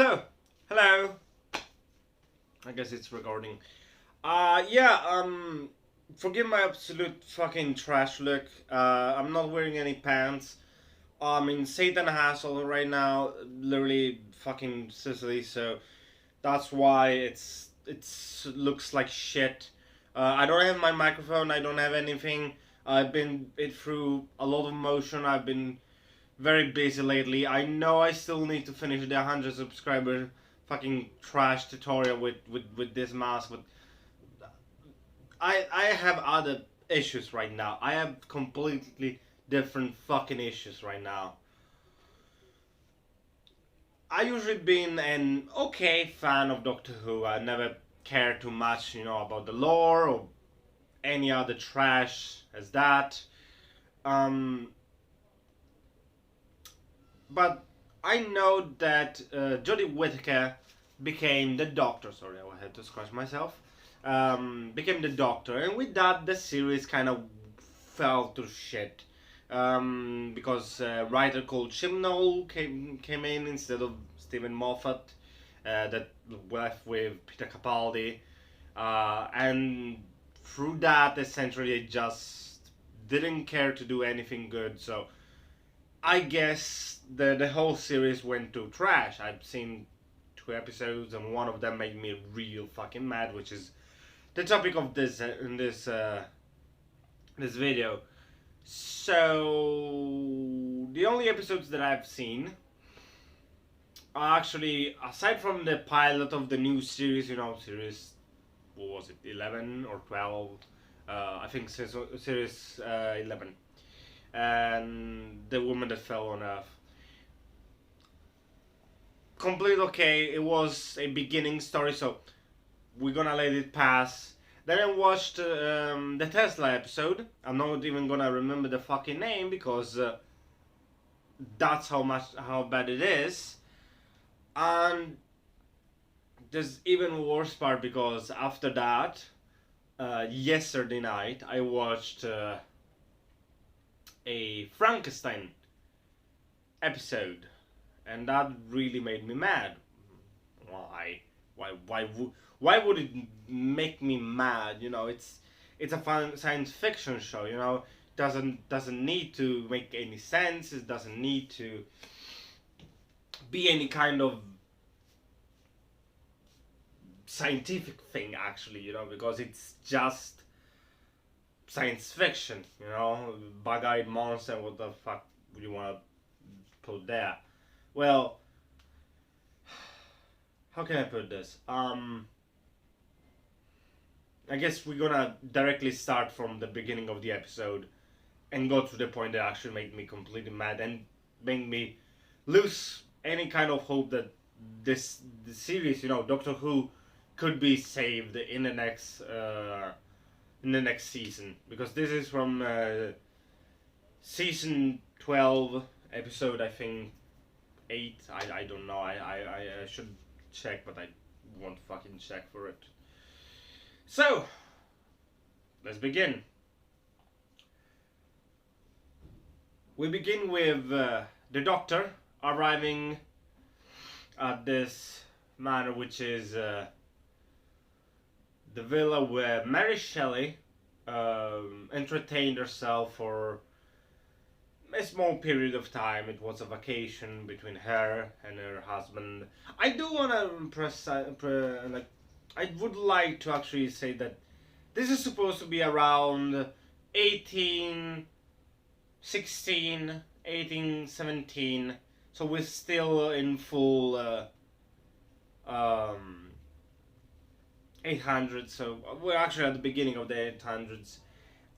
So, hello. I guess it's recording. Forgive my absolute fucking trash look. I'm not wearing any pants. I'm in Satan hassle right now, literally fucking Sicily. So that's why it's looks like shit. I don't have my microphone. I don't have anything. I've been through a lot of motion. I've been very busy lately. I know I still need to finish the 100 subscriber fucking trash tutorial with this mask, but I have other issues right now. I have completely different fucking issues right now. I usually been an okay fan of Doctor Who. I never cared too much, about the lore or any other trash as that. Um, but I know that Jodie Whittaker became the Doctor. Sorry, I had to scratch myself. Became the Doctor, and with that, the series kind of fell to shit. Because a writer called Chibnall came in instead of Stephen Moffat, that left with Peter Capaldi, and through that, essentially, they just didn't care to do anything good. So I guess the whole series went to trash. I've seen 2 episodes, and one of them made me real fucking mad, which is the topic of this in this video. So the only episodes that I've seen are actually, aside from the pilot of the new series, series, what was it, 11 or 12? I think series 11, and the woman that fell on Earth. Complete okay. It was a beginning story, so we're gonna let it pass. Then I watched the Tesla episode. I'm not even gonna remember the fucking name because that's how bad it is. And there's even worse part because after that, yesterday night I watched a Frankenstein episode, and that really made me mad. Why? Why would it make me mad? It's a fun science fiction show. Doesn't need to make any sense. It doesn't need to be any kind of scientific thing actually. Because it's just science fiction. Bug-eyed monster. What the fuck would you want to put there? Well, how can I put this? I guess we're gonna directly start from the beginning of the episode and go to the point that actually made me completely mad and made me lose any kind of hope that the series, Doctor Who, could be saved in the next season, because this is from season 12, episode I think 8. I don't know. I should check, but I won't fucking check for it. So, let's begin. We begin with the Doctor arriving at this manor, which is the villa where Mary Shelley entertained herself for a small period of time. It was a vacation between her and her husband. I do want to I would like to actually say that this is supposed to be around 1816, 1817. So we're still in full 800s. So we're actually at the beginning of the 800s.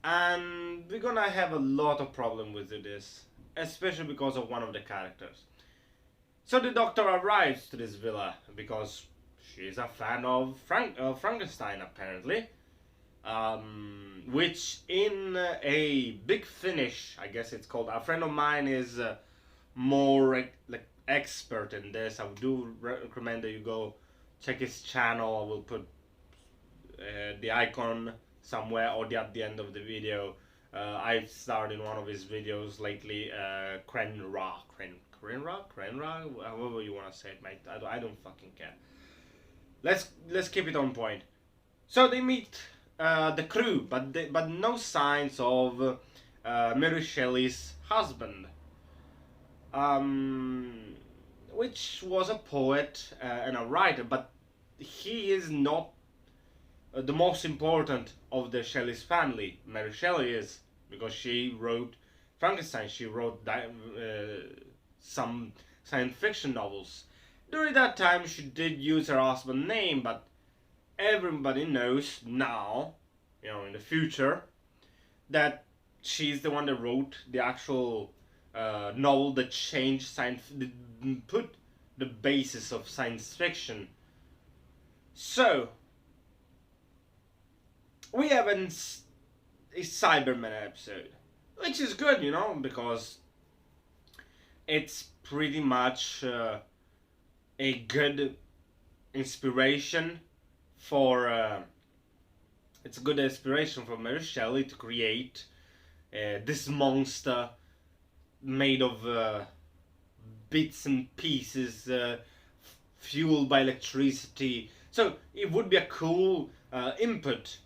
And we're gonna have a lot of problem with this, especially because of one of the characters. So the Doctor arrives to this villa because she's a fan of Frankenstein, apparently. Which in a Big Finish, I guess it's called. A friend of mine is more like expert in this. I do recommend that you go check his channel. I will put the icon somewhere or at the end of the video. I've started one of his videos lately, Krenra, however you want to say it, mate. I don't fucking care. Let's keep it on point. So they meet the crew, but no signs of Mary Shelley's husband, um, which was a poet and a writer, but he is not the most important of the Shelley's family. Mary Shelley is, because she wrote Frankenstein. She wrote some science fiction novels. During that time, she did use her husband's name, but everybody knows now, in the future, that she's the one that wrote the actual novel that changed put the basis of science fiction. So we have a Cyberman episode, which is good, because it's pretty much a good inspiration for it's a good inspiration for Mary Shelley to create this monster made of bits and pieces, fueled by electricity. So it would be a cool input.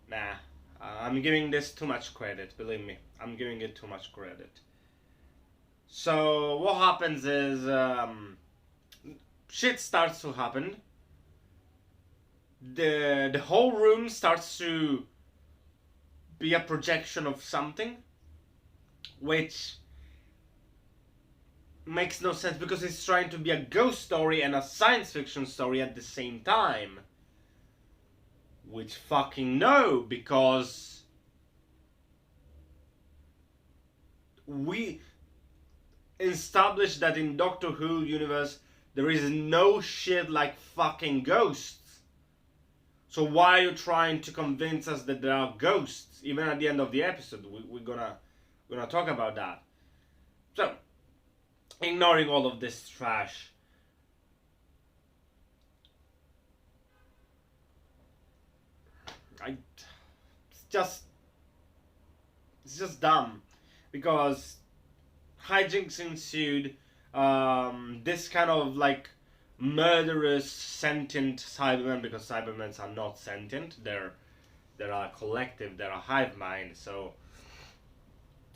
Nah, I'm giving this too much credit, believe me. I'm giving it too much credit. So what happens is shit starts to happen. The whole room starts to be a projection of something, which makes no sense because it's trying to be a ghost story and a science fiction story at the same time. Which fucking no, because we established that in Doctor Who universe there is no shit like fucking ghosts. So why are you trying to convince us that there are ghosts? Even at the end of the episode, we're gonna talk about that. So, ignoring all of this trash, it's just dumb, because hijinks ensued. This kind of like murderous sentient Cybermen, because Cybermen are not sentient, they're a collective, they're a hive mind, so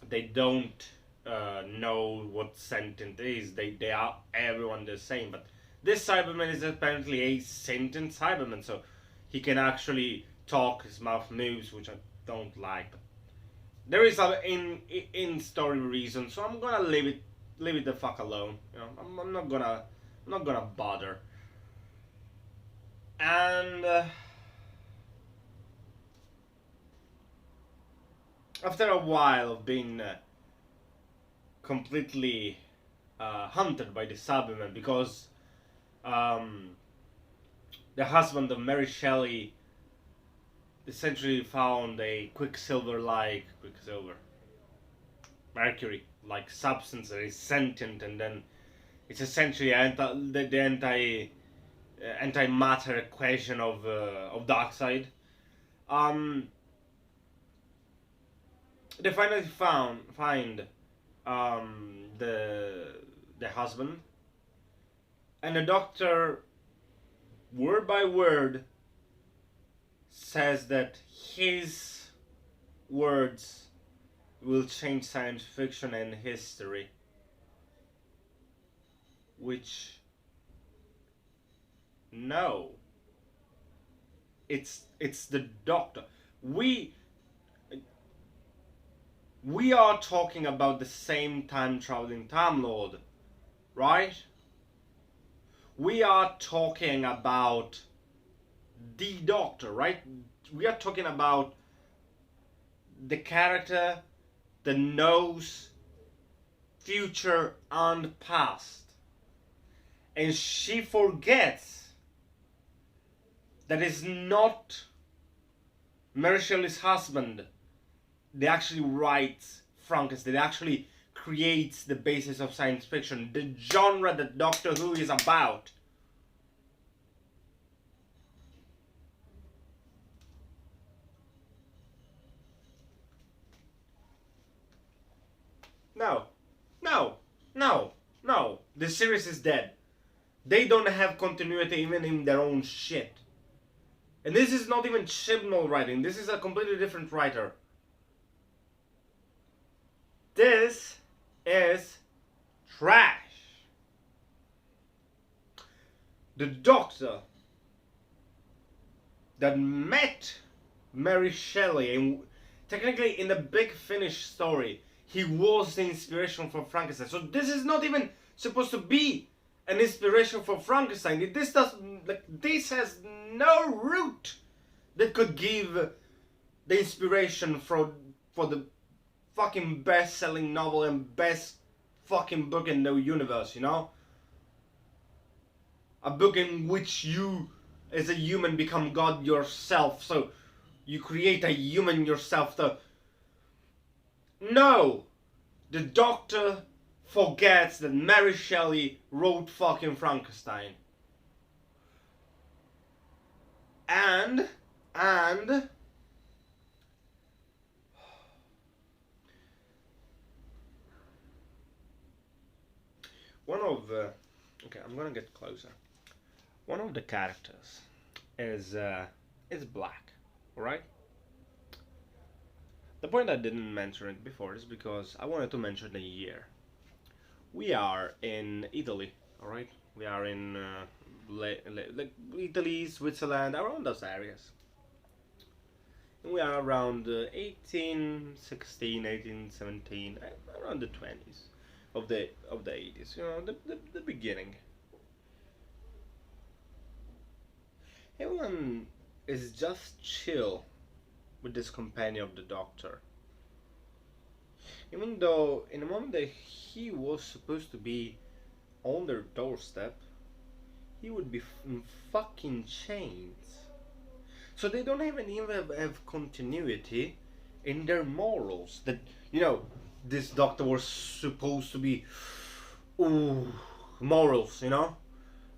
they don't know what sentient is. They are everyone the same, but this Cyberman is apparently a sentient Cyberman, so he can actually talk, his mouth moves, which I don't like. But there is a in story reason, so I'm gonna leave it the fuck alone. I'm not gonna bother. And after a while of being completely hunted by the Cybermen, because the husband of Mary Shelley essentially found a mercury-like substance that is sentient, and then it's essentially the antimatter equation of Darkseid. They finally find the husband, and the doctor, word by word, says that his words will change science fiction and history, which, no, it's the doctor. We are talking about the same time traveling Time Lord, right? We are talking about the Doctor, right? We are talking about the character that knows future and past. And she forgets that it's not Mary Shelley's husband that actually writes Frankenstein, that actually creates the basis of science fiction, the genre that Doctor Who is about. No, no, no, no. The series is dead. They don't have continuity even in their own shit. And this is not even Chibnall writing. This is a completely different writer. This is trash. The Doctor that met Mary Shelley, and technically in the Big Finish story, he was the inspiration for Frankenstein. So this is not even supposed to be an inspiration for Frankenstein. This has no root that could give the inspiration for the fucking best-selling novel and best fucking book in the universe, you know? A book in which you, as a human, become God yourself. So you create a human yourself. No! The Doctor forgets that Mary Shelley wrote fucking Frankenstein. And one of the, okay, I'm gonna get closer. One of the characters is black, alright? The point I didn't mention it before is because I wanted to mention the year. We are in Italy, alright? We are in Italy, Switzerland, around those areas. And we are around 1816, 1817, around the 20s of the 80s, you know, the beginning. Everyone is just chill with this companion of the Doctor. Even though in the moment that he was supposed to be on their doorstep, he would be in fucking chains. So they don't even have continuity in their morals. That, you know, this Doctor was supposed to be, ooh, morals, you know?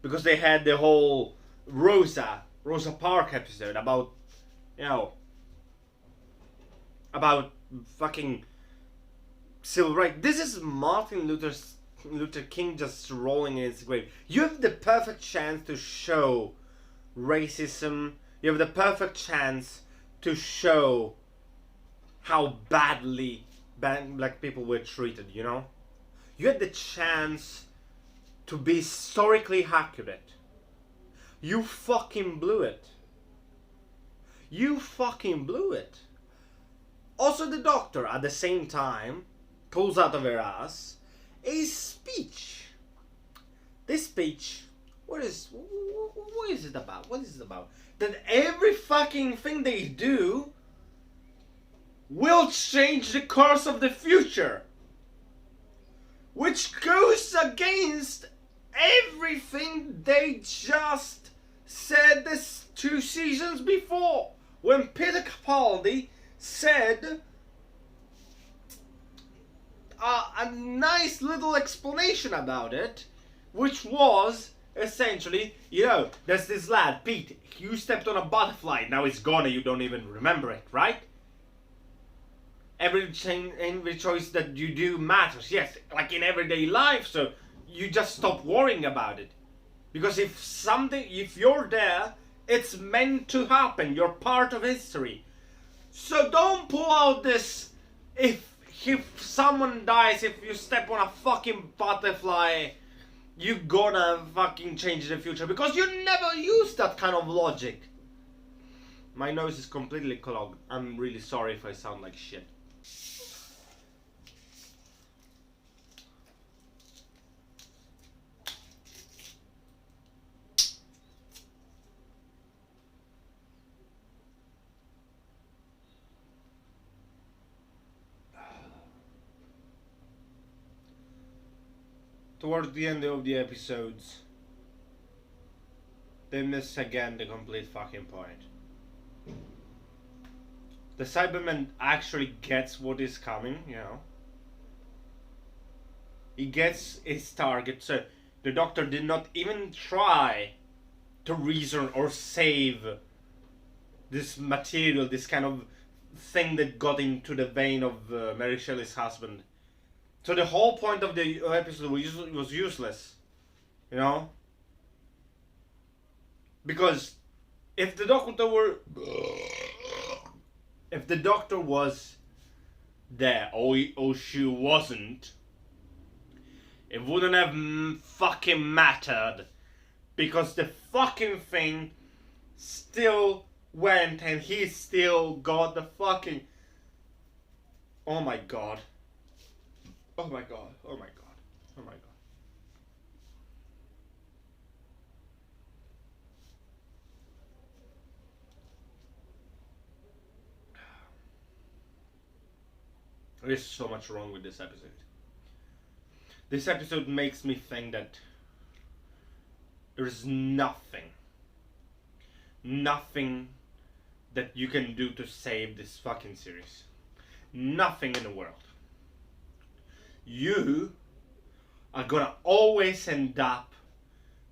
Because they had the whole Rosa Parks episode about, you know, about fucking civil rights. This is Martin Luther King just rolling in his grave. You have the perfect chance to show racism. You have the perfect chance to show how badly black people were treated, you know? You had the chance to be historically accurate. You fucking blew it. You fucking blew it. Also, the Doctor, at the same time, pulls out of her ass a speech. This speech, what is it about? What is it about? That every fucking thing they do will change the course of the future. Which goes against everything they just said this 2 seasons before. When Peter Capaldi said a nice little explanation about it, which was essentially, you know, there's this lad, Pete, you stepped on a butterfly, now it's gone and you don't even remember it, right? Every choice that you do matters, yes, like in everyday life, so you just stop worrying about it. Because if you're there, it's meant to happen, you're part of history. So don't pull out this, if someone dies, if you step on a fucking butterfly, you gonna fucking change the future, because you never use that kind of logic. My nose is completely clogged. I'm really sorry if I sound like shit. Towards the end of the episodes, they miss again the complete fucking point. The Cyberman actually gets what is coming, you know. He gets his target, so the Doctor did not even try to reason or save this material, this kind of thing that got into the vein of Mary Shelley's husband. So the whole point of the episode was useless, you know? Because if the doctor were, if the doctor was there, or she wasn't, it wouldn't have fucking mattered. Because the fucking thing still went and he still got the fucking... Oh my god. Oh my god. Oh my god. Oh my god. There's so much wrong with this episode. This episode makes me think that there's nothing that you can do to save this fucking series. Nothing in the world. You are gonna always end up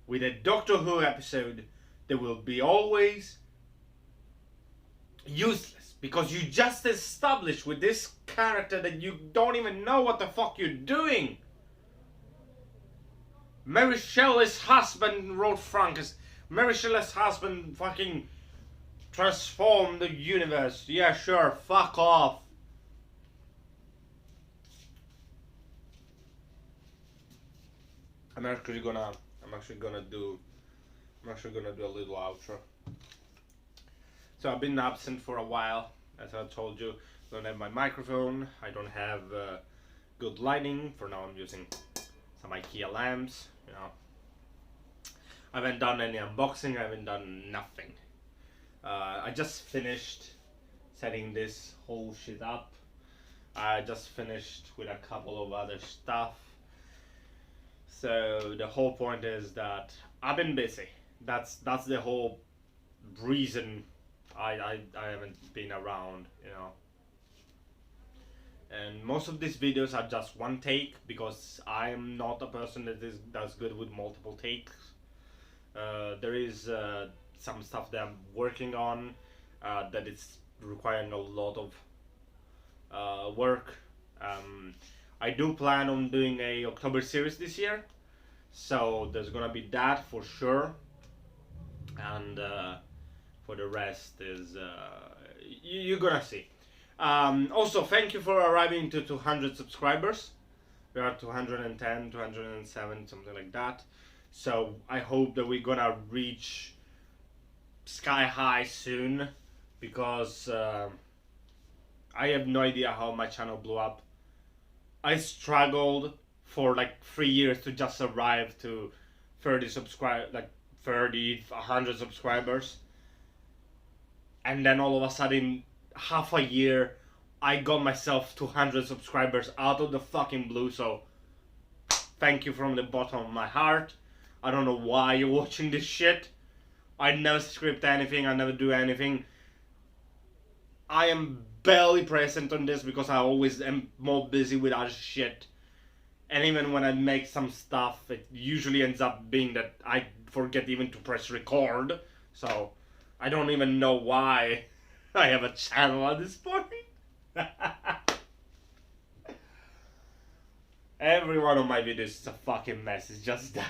with a Doctor Who episode that will be always useless, because you just established with this character that you don't even know what the fuck you're doing. Mary Shelley's husband wrote Frankenstein. Mary Shelley's husband fucking transformed the universe. Yeah, sure, fuck off. I'm actually gonna do a little outro. So I've been absent for a while, as I told you. I don't have my microphone. I don't have good lighting. For now, I'm using some IKEA lamps. You know, I haven't done any unboxing. I haven't done nothing. I just finished setting this whole shit up. I just finished with a couple of other stuff. So the whole point is that I've been busy. That's the whole reason I haven't been around, you know. And most of these videos are just one take, because I am not a person that's good with multiple takes. There is some stuff that I'm working on that is requiring a lot of work. I do plan on doing a October series this year, so there's gonna be that for sure. And for the rest is you're gonna see. Also, thank you for arriving to 200 subscribers. We are 210, 207, something like that. So I hope that we're gonna reach sky high soon, because I have no idea how my channel blew up. I struggled for like 3 years to just arrive to 30 100 subscribers. And then all of a sudden, half a year, I got myself 200 subscribers out of the fucking blue. So thank you from the bottom of my heart. I don't know why you're watching this shit. I never script anything, I never do anything. I am barely present on this because I always am more busy with other shit. And even when I make some stuff, it usually ends up being that I forget even to press record. So I don't even know why I have a channel at this point. Every one of my videos is a fucking mess. It's just that.